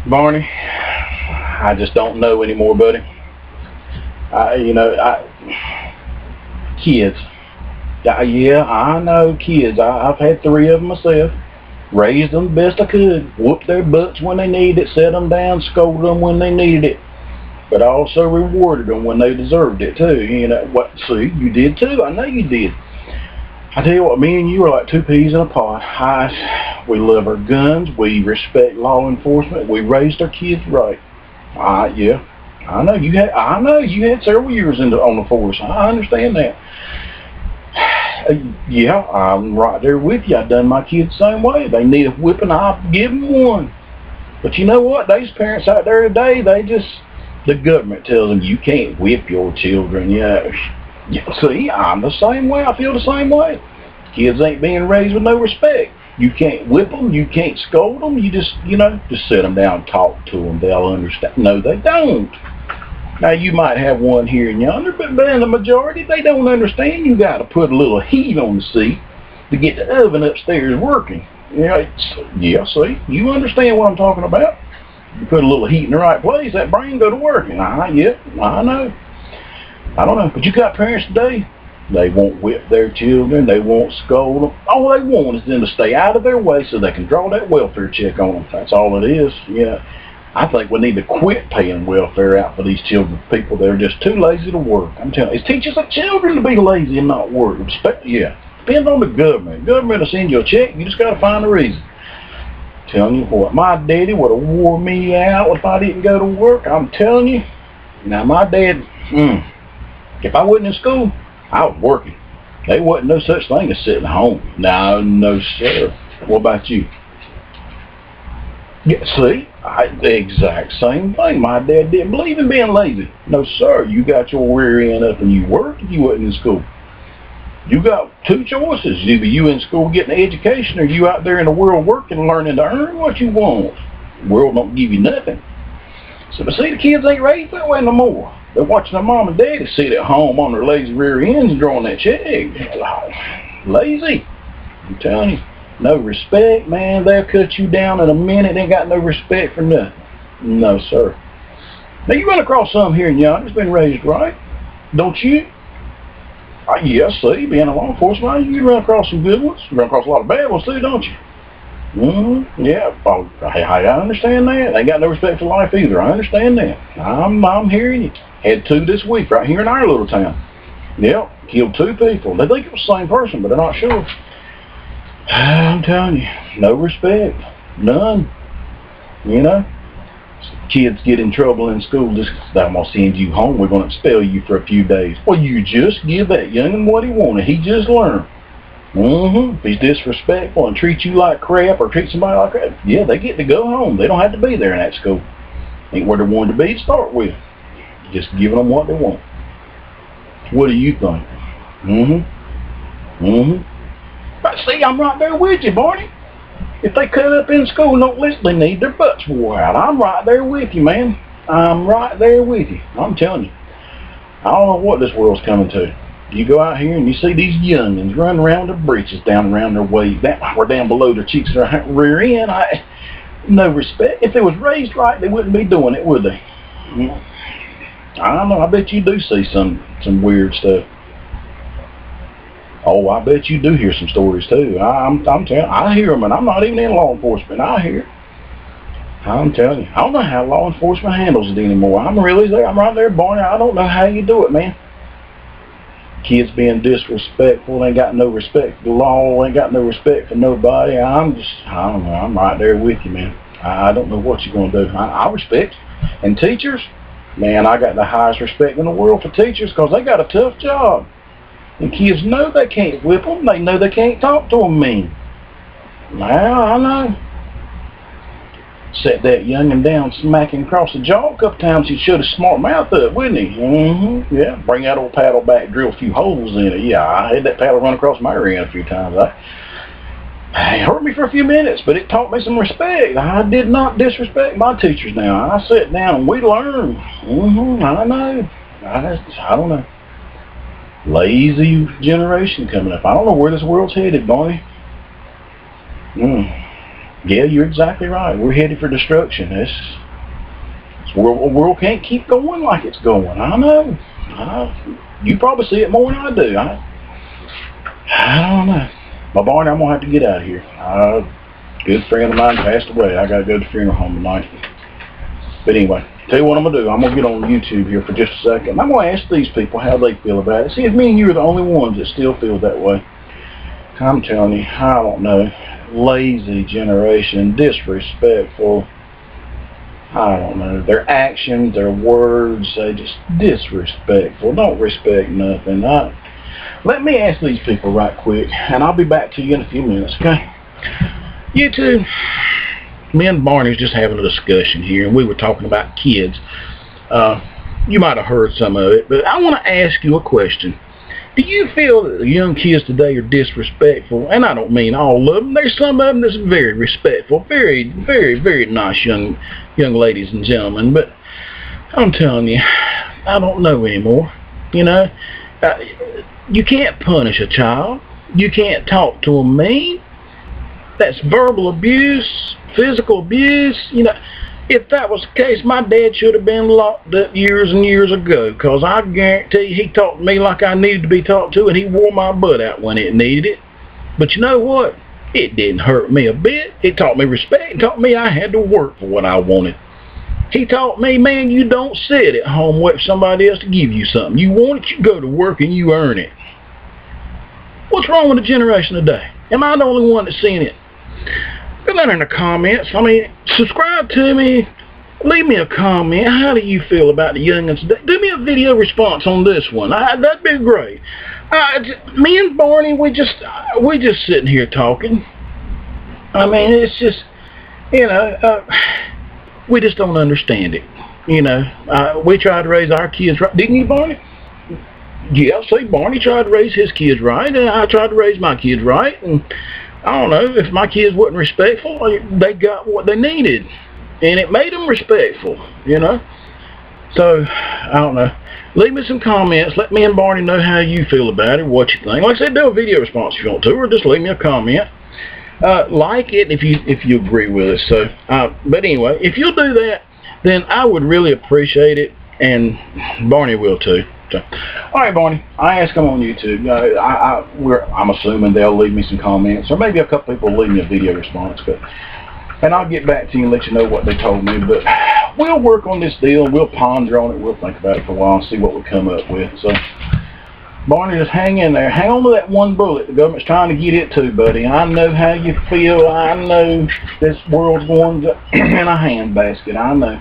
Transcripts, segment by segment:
Barney, I just don't know anymore, buddy. Kids. Yeah, I know kids. I've had three of them myself. Raised them the best I could. Whooped their butts when they needed it. Set them down. Scolded them when they needed it. But I also rewarded them when they deserved it too. What? See, you did too. I know you did. I tell you what, me and you are like two peas in a pod. We love our guns. We respect law enforcement. We raised our kids right. Yeah. I know you had several years on the force. I understand that. Yeah, I'm right there with you. I done my kids the same way. They need a whipping, I'll give them one. But you know what? These parents out there today, the government tells them you can't whip your children. See, I'm the same way. I feel the same way. Kids ain't being raised with no respect. You can't whip them. You can't scold them. You just sit them down and talk to them. They'll understand. No, they don't. Now, you might have one here and yonder, but in the majority, they don't understand. You got to put a little heat on the seat to get the oven upstairs working. See, you understand what I'm talking about. You put a little heat in the right place, that brain go to work. I know. I don't know, but you got parents today, they won't whip their children, they won't scold them. All they want is them to stay out of their way so they can draw that welfare check on them. That's all it is. I think we need to quit paying welfare out for these children, people that are just too lazy to work. I'm telling you, it teaches the children to be lazy and not work. Depends on the government. Government will send you a check, you just got to find a reason. I'm telling you what, my daddy would have wore me out if I didn't go to work. I'm telling you. Now, my dad, if I wasn't in school, I was working. There wasn't no such thing as sitting home. No, sir. What about you? Yeah, see, the exact same thing. My dad didn't believe in being lazy. No, sir. You got your rear end up and you worked if you wasn't in school. You got two choices. Either you in school getting an education or you out there in the world working and learning to earn what you want. The world don't give you nothing. So, see, the kids ain't raised that way no more. They're watching their mom and daddy sit at home on their lazy rear ends and drawing that check. Lazy. I'm telling you. No respect, man. They'll cut you down in a minute. They ain't got no respect for nothing. No, sir. Now, you run across some here and yonder that's been raised right. Don't you? Yeah, see, being a law enforcement, you run across some good ones. You run across a lot of bad ones too, don't you? Yeah. I understand that. They ain't got no respect for life either. I understand that. I'm hearing you. Had two this week right here in our little town. Yep, killed two people. They think it was the same person, but they're not sure. I'm telling you, no respect. None. Kids get in trouble in school, just I'm going to send you home. We're going to expel you for a few days. Well, you just give that young'un what he wanted. He just learned. If he's disrespectful and treats you like crap or treats somebody like crap, yeah, they get to go home. They don't have to be there in that school. Ain't where they wanted to be to start with. Just giving them what they want. What do you think? But see, I'm right there with you, Barney. If they cut up in school and don't listen, they need their butts wore out. I'm right there with you, man. I'm right there with you. I'm telling you. I don't know what this world's coming to. You go out here and you see these youngins running around their breeches down around their waist, or down below their cheeks or their rear end. No respect. If they was raised right, they wouldn't be doing it, would they? I don't know. I bet you do see some weird stuff. Oh, I bet you do hear some stories too. I'm telling you, I hear them, and I'm not even in law enforcement. I hear it. I'm telling you, I don't know how law enforcement handles it anymore. I'm right there, Barney. I don't know how you do it, man. Kids being disrespectful, ain't got no respect for the law, ain't got no respect for nobody. I don't know. I'm right there with you, man. I don't know what you're going to do. I respect. And teachers, man, I got the highest respect in the world for teachers because they got a tough job. And kids know they can't whip them. They know they can't talk to them mean. Now, I know. Set that young'un down, smack him across the jaw a couple times. He'd shut his smart mouth up, wouldn't he? Yeah, bring that old paddle back, drill a few holes in it. Yeah, I had that paddle run across my rear end a few times. It hurt me for a few minutes, but it taught me some respect. I did not disrespect my teachers now. I sat down and we learned. I know. I don't know. Lazy generation coming up. I don't know where this world's headed, Barney. Yeah, you're exactly right. We're headed for destruction. This world can't keep going like it's going. I know. You probably see it more than I do. I don't know. But Barney, I'm going to have to get out of here. A good friend of mine passed away. I got to go to the funeral home tonight. But anyway, tell you what I'm going to do. I'm going to get on YouTube here for just a second. I'm going to ask these people how they feel about it. See if me and you are the only ones that still feel that way. I'm telling you, I don't know. Lazy generation, disrespectful. I don't know. Their actions, their words, they just disrespectful. Don't respect nothing. Let me ask these people right quick, and I'll be back to you in a few minutes, okay? You two, me and Barney's just having a discussion here, and we were talking about kids. You might have heard some of it, but I want to ask you a question. Do you feel that the young kids today are disrespectful? And I don't mean all of them. There's some of them that's very respectful, very, very, very nice young ladies and gentlemen. But I'm telling you, I don't know anymore. You know, you can't punish a child. You can't talk to them mean. That's verbal abuse, physical abuse. You know, if that was the case, my dad should have been locked up years and years ago, because I guarantee you he talked to me like I needed to be talked to, and he wore my butt out when it needed it. But you know what? It didn't hurt me a bit. It taught me respect. It taught me I had to work for what I wanted. He taught me, man, you don't sit at home wait for somebody else to give you something. You want it, you go to work and you earn it. What's wrong with the generation today? Am I the only one that's seeing it? Put that in the comments. I mean, subscribe to me. Leave me a comment. How do you feel about the youngins today? Do me a video response on this one. That'd be great. Me and Barney, we just sitting here talking. I mean, it's just, you know, we just don't understand it. You know, we tried to raise our kids right. Didn't you, Barney? Yeah, see, Barney tried to raise his kids right, and I tried to raise my kids right, and I don't know, if my kids wasn't respectful, they got what they needed. And it made them respectful, you know. So, I don't know. Leave me some comments. Let me and Barney know how you feel about it, what you think. Like I said, do a video response if you want to, or just leave me a comment. Like it if you agree with us. So, but anyway, if you'll do that, then I would really appreciate it, and Barney will too. So, all right, Barney, I asked them on YouTube. I'm assuming they'll leave me some comments, or maybe a couple people will leave me a video response. And I'll get back to you and let you know what they told me. But we'll work on this deal. We'll ponder on it. We'll think about it for a while and see what we come up with. So, Barney, just hang in there. Hang on to that one bullet. The government's trying to get it too, buddy. I know how you feel. I know this world's going in a handbasket. I know.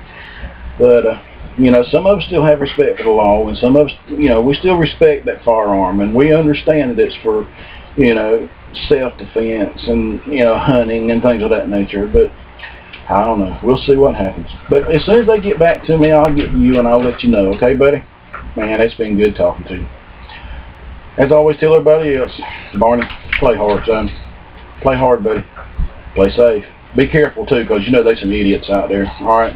But, you know, some of us still have respect for the law, and some of us, you know, we still respect that firearm, and we understand that it's for, you know, self-defense and, you know, hunting and things of that nature. But I don't know. We'll see what happens. But as soon as they get back to me, I'll get you and I'll let you know. Okay, buddy? Man, it's been good talking to you. As always, tell everybody else, Barney, play hard, son. Play hard, buddy. Play safe. Be careful, too, because you know there's some idiots out there. All right?